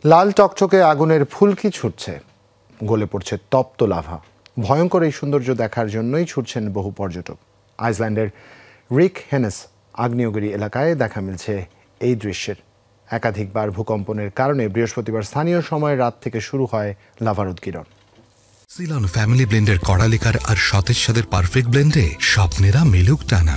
লাল টকটকে আগুনের ফুলকি ছুটছে, গলে পড়ছে তপ্ত লাভা। ভয়ঙ্কর এই সৌন্দর্য দেখার জন্যই ছুটছেন বহু পর্যটক। আইসল্যান্ডের রিক হেনেস আগ্নেয়গিরি এলাকায় দেখা মিলছে এই দৃশ্যের। একাধিকবার ভূকম্পনের কারণে বৃহস্পতিবার স্থানীয় সময় রাত থেকে শুরু হয় লাভার উদগীরণ। সিলন ফ্যামিলি ব্লেন্ডের কড়ালিকার আর সতেজ স্বাদের পারফেক্ট ব্লেন্ডে স্বপ্নেরা মিলুক টানা।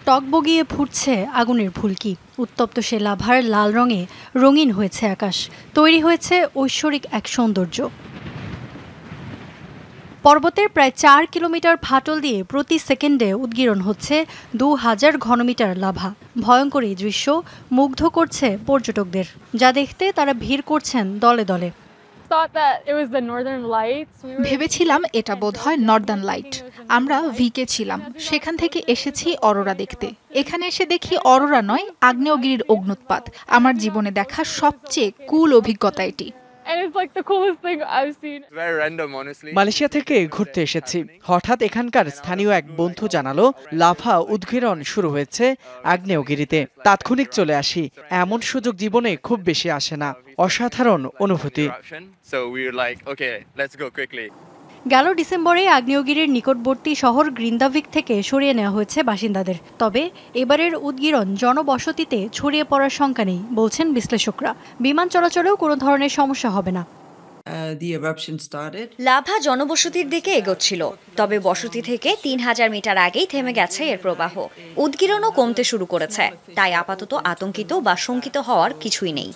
টকবগিয়ে ফুটছে আগুনের ফুলকি, উত্তপ্ত সে লাভার লাল রঙে রঙিন হয়েছে আকাশ। তৈরি হয়েছে ঐশ্বরিক এক সৌন্দর্য। পর্বতের প্রায় ৪ কিলোমিটার ফাটল দিয়ে প্রতি সেকেন্ডে উদগীরণ হচ্ছে ২,০০০ ঘনমিটার লাভা। ভয়ঙ্কর এই দৃশ্য মুগ্ধ করছে পর্যটকদের, যা দেখতে তারা ভিড় করছেন দলে দলে। ভেবেছিলাম এটা বোধহয় নর্দার্ন লাইট। আমরা ভিকে ছিলাম, সেখান থেকে এসেছি অরোরা দেখতে। এখানে এসে দেখি অরোরা নয়, আগ্নেয়গিরির অগ্নুৎপাত। আমার জীবনে দেখা সবচেয়ে কুল অভিজ্ঞতা এটি। মালয়েশিয়া থেকে ঘুরতে এসেছি। হঠাৎ এখানকার স্থানীয় এক বন্ধু জানালো লাভা উদগীরণ শুরু হয়েছে আগ্নেয়গিরিতে। তাৎক্ষণিক চলে আসি, এমন সুযোগ জীবনে খুব বেশি আসে না। অসাধারণ অনুভূতি। গেল ডিসেম্বরে আগ্নেয়গিরির নিকটবর্তী শহর গ্রিন্দাভিক থেকে সরিয়ে নেওয়া হয়েছে বাসিন্দাদের। তবে এবারের উদগীরণ জনবসতিতে ছড়িয়ে পড়ার শঙ্কা নেই বলছেন বিশ্লেষকরা। বিমান চলাচলেও কোনো ধরনের সমস্যা হবে না। লাভা জনবসতির দিকে এগোচ্ছিল, তবে বসতি থেকে ৩,০০০ মিটার আগেই থেমে গেছে এর প্রবাহ। উদগীরণও কমতে শুরু করেছে, তাই আপাতত আতঙ্কিত বা শঙ্কিত হওয়ার কিছুই নেই।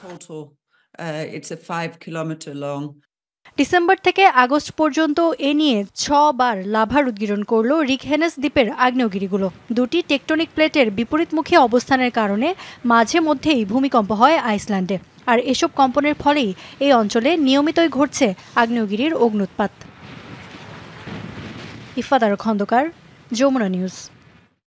ডিসেম্বর থেকে আগস্ট পর্যন্ত এ নিয়ে ৬ বার লাভার উদগীরণ করল রিক হেনেস দ্বীপের আগ্নেয়গিরিগুলো। দুটি টেকটনিক প্লেটের বিপরীতমুখী অবস্থানের কারণে মাঝে মধ্যেই ভূমিকম্প হয় আইসল্যান্ডে। আর এসব কম্পনের ফলেই এই অঞ্চলে নিয়মিতই ঘটছে আগ্নেয়গিরির অগ্নুৎপাত। ইফাত খন্দকার, যমুনা নিউজ।